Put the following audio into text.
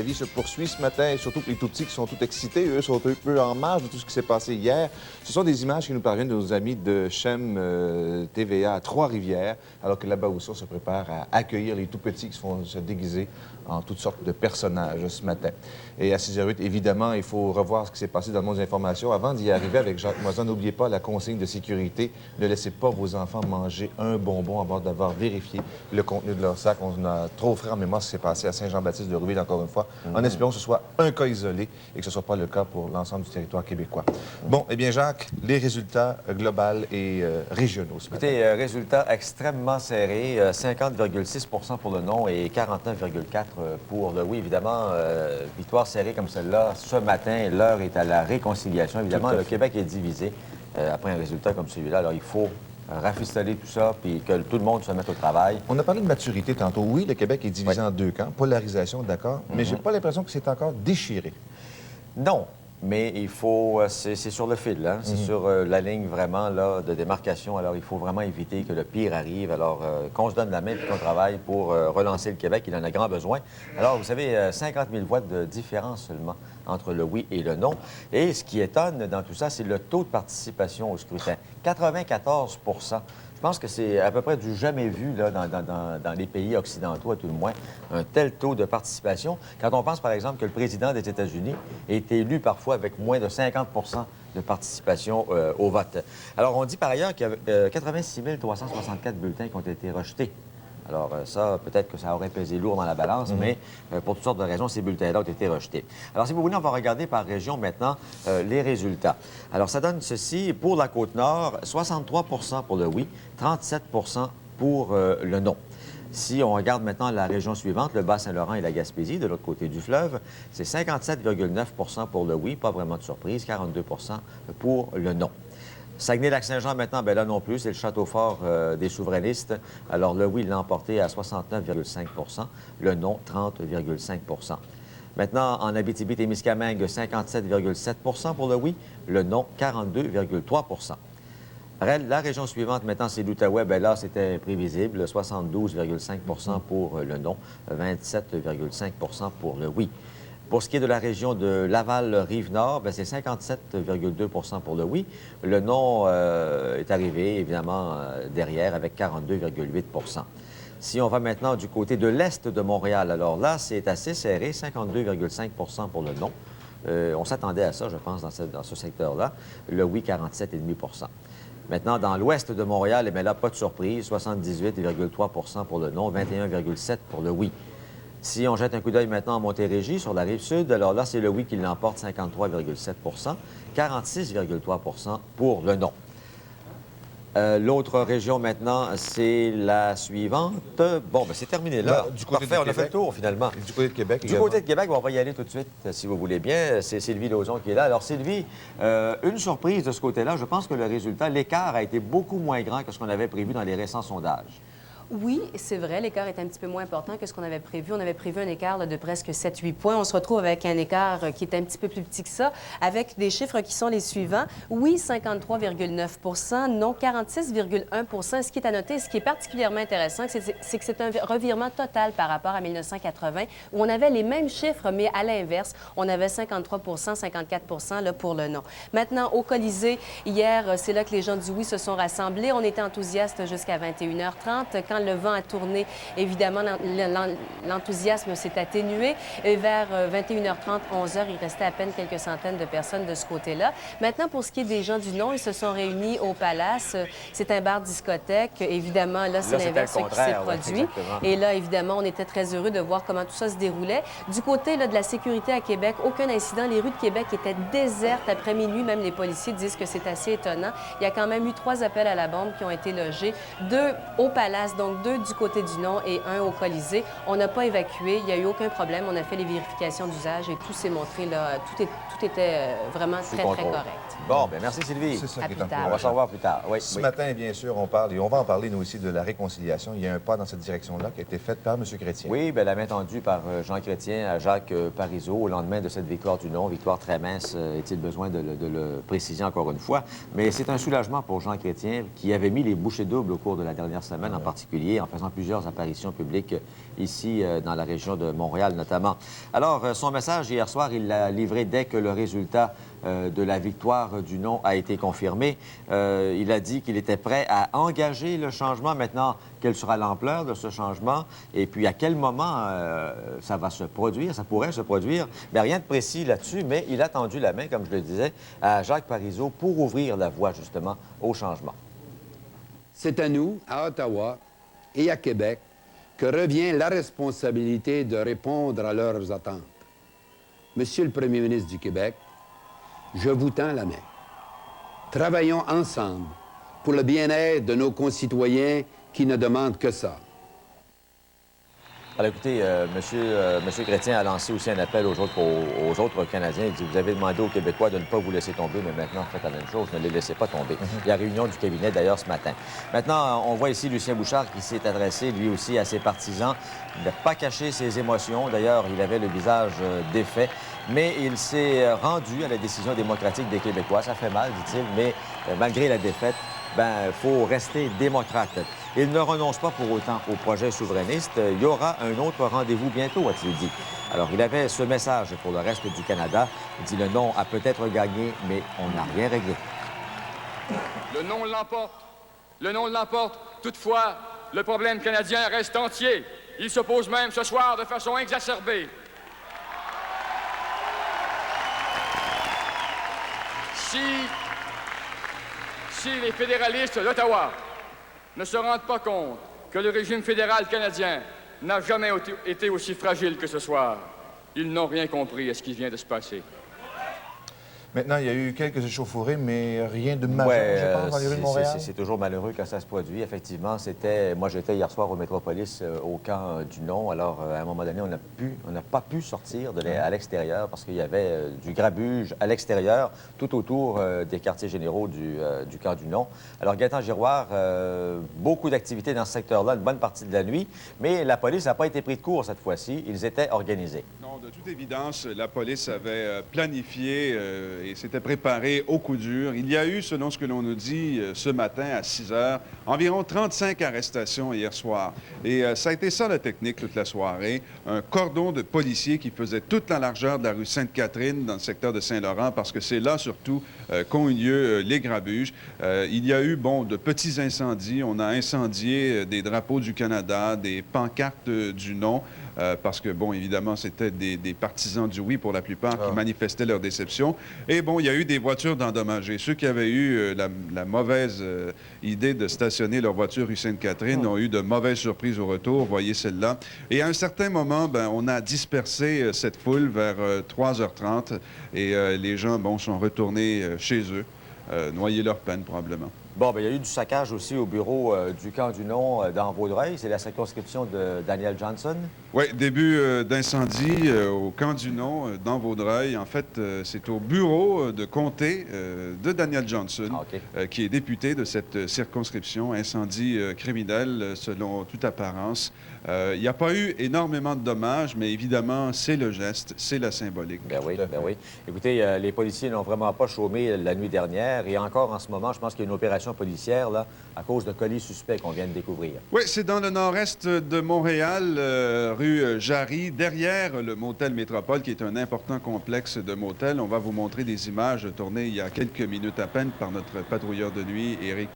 la vie se poursuit ce matin, et surtout que les tout-petits qui sont tout excités, eux, sont un peu en marge de tout ce qui s'est passé hier. Ce sont des images qui nous parviennent de nos amis de Chem TVA à Trois-Rivières, alors que là-bas aussi, on se prépare à accueillir les tout-petits qui se font se déguiser en toutes sortes de personnages ce matin. Et à 6h08, évidemment, il faut revoir ce qui s'est passé dans le monde des informations. Avant d'y arriver avec Jacques Moisan, n'oubliez pas la consigne de sécurité. Ne laissez pas vos enfants manger un bonbon avant d'avoir vérifié le contenu de leur sac. On a trop frais en mémoire ce qui s'est passé à Saint-Jean-Baptiste-de-Rouville, encore une fois, en espérant que ce soit un cas isolé et que ce ne soit pas le cas pour l'ensemble du territoire québécois. Bon, eh bien, Jacques, les résultats globaux et régionaux ce matin. Écoutez, résultat extrêmement serré, 50,6 pour le non et 49,4 pour le oui. Évidemment, victoire serrée comme celle-là, ce matin, l'heure est à la réconciliation. Évidemment, le Québec est divisé après un résultat comme celui-là. Alors, il faut rafistoler tout ça puis que tout le monde se mette au travail. On a parlé de maturité tantôt. Oui, le Québec est divisé en deux camps, polarisation, d'accord, mais j'ai pas l'impression que c'est encore déchiré. Non, mais il faut... c'est sur le fil, hein? C'est sur la ligne vraiment là, de démarcation. Alors, il faut vraiment éviter que le pire arrive. Alors, qu'on se donne la main et qu'on travaille pour relancer le Québec. Il en a grand besoin. Alors, vous savez, 50 000 voix de différence seulement entre le oui et le non. Et ce qui étonne dans tout ça, c'est le taux de participation au scrutin. 94 Je pense que c'est à peu près du jamais vu là, dans les pays occidentaux, à tout le moins, un tel taux de participation. Quand on pense, par exemple, que le président des États-Unis est élu parfois avec moins de 50 de participation au vote. Alors, on dit par ailleurs qu'il y a 86 364 bulletins qui ont été rejetés. Alors, ça, peut-être que ça aurait pesé lourd dans la balance, mais pour toutes sortes de raisons, ces bulletins-là ont été rejetés. Alors, si vous voulez, on va regarder par région maintenant les résultats. Alors, ça donne ceci. Pour la Côte-Nord, 63 pour le oui, 37 pour le non. Si on regarde maintenant la région suivante, le Bas-Saint-Laurent et la Gaspésie, de l'autre côté du fleuve, c'est 57,9 pour le oui, pas vraiment de surprise, 42 pour le non. Saguenay-Lac-Saint-Jean, maintenant, bien là non plus, c'est le château fort des souverainistes. Alors, le oui l'a emporté à 69,5 le non, 30,5 Maintenant, en Abitibi-Témiscamingue, 57,7 pour le oui, le non, 42,3 La région suivante, maintenant, c'est l'Outaouais. Bien là, c'était prévisible, 72,5 pour le non, 27,5 pour le oui. Pour ce qui est de la région de Laval-Rive-Nord, c'est 57,2 pour le oui. Le non est arrivé, évidemment, derrière avec 42,8 Si on va maintenant du côté de l'est de Montréal, alors là, c'est assez serré, 52,5 pour le non. On s'attendait à ça, je pense, dans ce secteur-là. Le oui, 47,5 Maintenant, dans l'ouest de Montréal, eh bien là, pas de surprise, 78,3 pour le non, 21,7 pour le oui. Si on jette un coup d'œil maintenant en Montérégie, sur la rive sud, alors là, c'est le oui qui l'emporte, 53,7 46,3 pour le non. L'autre région maintenant, c'est la suivante. Bon, bien, c'est terminé là. Du côté Parfait, de on a fait le Québec. tour finalement. Du côté de Québec, Du côté de Québec, on va y aller tout de suite, si vous voulez bien. C'est Sylvie Lauzon qui est là. Alors, Sylvie, une surprise de ce côté-là, je pense que le résultat, l'écart a été beaucoup moins grand que ce qu'on avait prévu dans les récents sondages. Oui, c'est vrai, l'écart est un petit peu moins important que ce qu'on avait prévu. On avait prévu un écart là, de presque 7-8 points. On se retrouve avec un écart qui est un petit peu plus petit que ça, avec des chiffres qui sont les suivants. Oui, 53,9 non, 46,1 Ce qui est à noter, ce qui est particulièrement intéressant, c'est que c'est un revirement total par rapport à 1980, où on avait les mêmes chiffres, mais à l'inverse. On avait 53 54 là, pour le non. Maintenant, au Colisée, hier, c'est là que les gens du oui se sont rassemblés. On était enthousiastes jusqu'à 21h30. Quand le vent a tourné, évidemment, l'enthousiasme s'est atténué. Et vers 21h30, 11h, il restait à peine quelques centaines de personnes de ce côté-là. Maintenant, pour ce qui est des gens du non, ils se sont réunis au Palace. C'est un bar-discothèque. Évidemment, là, c'est l'inverse qui s'est produit. Et là, évidemment, on était très heureux de voir comment tout ça se déroulait. Du côté là, de la sécurité à Québec, aucun incident. Les rues de Québec étaient désertes après minuit. Même les policiers disent que c'est assez étonnant. Il y a quand même eu 3 appels à la bombe qui ont été logés. 2 au Palace, donc 2 du côté du non et 1 au Colisée. On n'a pas évacué, il n'y a eu aucun problème. On a fait les vérifications d'usage et tout s'est montré, là, tout était vraiment très correct. Bon, bien, merci Sylvie. C'est ça À qui est plus tard. On va se revoir plus tard. Oui, Ce matin, bien sûr, on parle, et on va en parler, nous aussi, de la réconciliation. Il y a un pas dans cette direction-là qui a été fait par M. Chrétien. Oui, bien, la main tendue par Jean Chrétien à Jacques Parizeau au lendemain de cette victoire du non. Victoire très mince, est-il besoin de le préciser encore une fois. Mais c'est un soulagement pour Jean Chrétien qui avait mis les bouchées doubles au cours de la dernière semaine en particulier. immobilier en faisant plusieurs apparitions publiques ici dans la région de Montréal notamment. Alors, son message hier soir, il l'a livré dès que le résultat de la victoire du non a été confirmé. Il a dit qu'il était prêt à engager le changement. Maintenant, quelle sera l'ampleur de ce changement et puis à quel moment ça va se produire, ça pourrait se produire. Bien, rien de précis là-dessus, mais il a tendu la main, comme je le disais, à Jacques Parizeau pour ouvrir la voie justement au changement. C'est à nous, à Ottawa et à Québec, que revient la responsabilité de répondre à leurs attentes. Monsieur le Premier ministre du Québec, je vous tends la main. Travaillons ensemble pour le bien-être de nos concitoyens qui ne demandent que ça. Alors écoutez, Monsieur Chrétien a lancé aussi un appel aux autres Canadiens. Il dit, vous avez demandé aux Québécois de ne pas vous laisser tomber, mais maintenant, faites la même chose, ne les laissez pas tomber. Il y a réunion du cabinet, d'ailleurs, ce matin. Maintenant, on voit ici Lucien Bouchard qui s'est adressé, lui aussi, à ses partisans. Il n'a pas caché ses émotions. D'ailleurs, il avait le visage défait, mais il s'est rendu à la décision démocratique des Québécois. Ça fait mal, dit-il, mais malgré la défaite, il faut rester démocrate. Il ne renonce pas pour autant au projet souverainiste. Il y aura un autre rendez-vous bientôt, a-t-il dit. Alors, il avait ce message pour le reste du Canada. Il dit le non a peut-être gagné, mais on n'a rien réglé. Le non l'emporte. Le non l'emporte. Toutefois, le problème canadien reste entier. Il se pose même ce soir de façon exacerbée. Si les fédéralistes d'Ottawa ne se rendent pas compte que le régime fédéral canadien n'a jamais été aussi fragile que ce soir, ils n'ont rien compris à ce qui vient de se passer. Maintenant, il y a eu quelques échauffourées, mais rien de majeur, je pense, dans les rues de Montréal. C'est toujours malheureux quand ça se produit. Effectivement, moi, j'étais hier soir au Métropolis, au camp du non. Alors, à un moment donné, on n'a pas pu sortir à l'extérieur parce qu'il y avait du grabuge à l'extérieur, tout autour des quartiers généraux du camp du non. Alors, Gaétan Giroir, beaucoup d'activités dans ce secteur-là, une bonne partie de la nuit, mais la police n'a pas été prise de court cette fois-ci. Ils étaient organisés. Non, de toute évidence, la police avait planifié et s'était préparée au coup dur. Il y a eu, selon ce que l'on nous dit ce matin à 6 heures, environ 35 arrestations hier soir. Et ça a été ça la technique toute la soirée. Un cordon de policiers qui faisait toute la largeur de la rue Sainte-Catherine dans le secteur de Saint-Laurent parce que c'est là surtout qu'ont eu lieu les grabuges. Il y a eu, de petits incendies. On a incendié des drapeaux du Canada, des pancartes du non. Parce que, évidemment, c'était des partisans du oui pour la plupart qui manifestaient leur déception. Et il y a eu des voitures d'endommagées. Ceux qui avaient eu la mauvaise idée de stationner leur voiture rue Sainte-Catherine ont eu de mauvaises surprises au retour. Voyez celle-là. Et à un certain moment, on a dispersé cette foule vers 3h30 et les gens, sont retournés chez eux, noyer leur peine probablement. Il y a eu du saccage aussi au bureau du camp du non dans Vaudreuil. C'est la circonscription de Daniel Johnson. Oui, début d'incendie au camp du non dans Vaudreuil. En fait, c'est au bureau de comté de Daniel Johnson, qui est député de cette circonscription. Incendie criminel, selon toute apparence. Il n'y a pas eu énormément de dommages, mais évidemment, c'est le geste, c'est la symbolique. Ben oui. Écoutez, les policiers n'ont vraiment pas chômé la nuit dernière. Et encore en ce moment, je pense qu'il y a une opération policière là, à cause de colis suspects qu'on vient de découvrir. Oui, c'est dans le nord-est de Montréal, rue Jarry, derrière le motel Métropole, qui est un important complexe de motels. On va vous montrer des images tournées il y a quelques minutes à peine par notre patrouilleur de nuit, Éric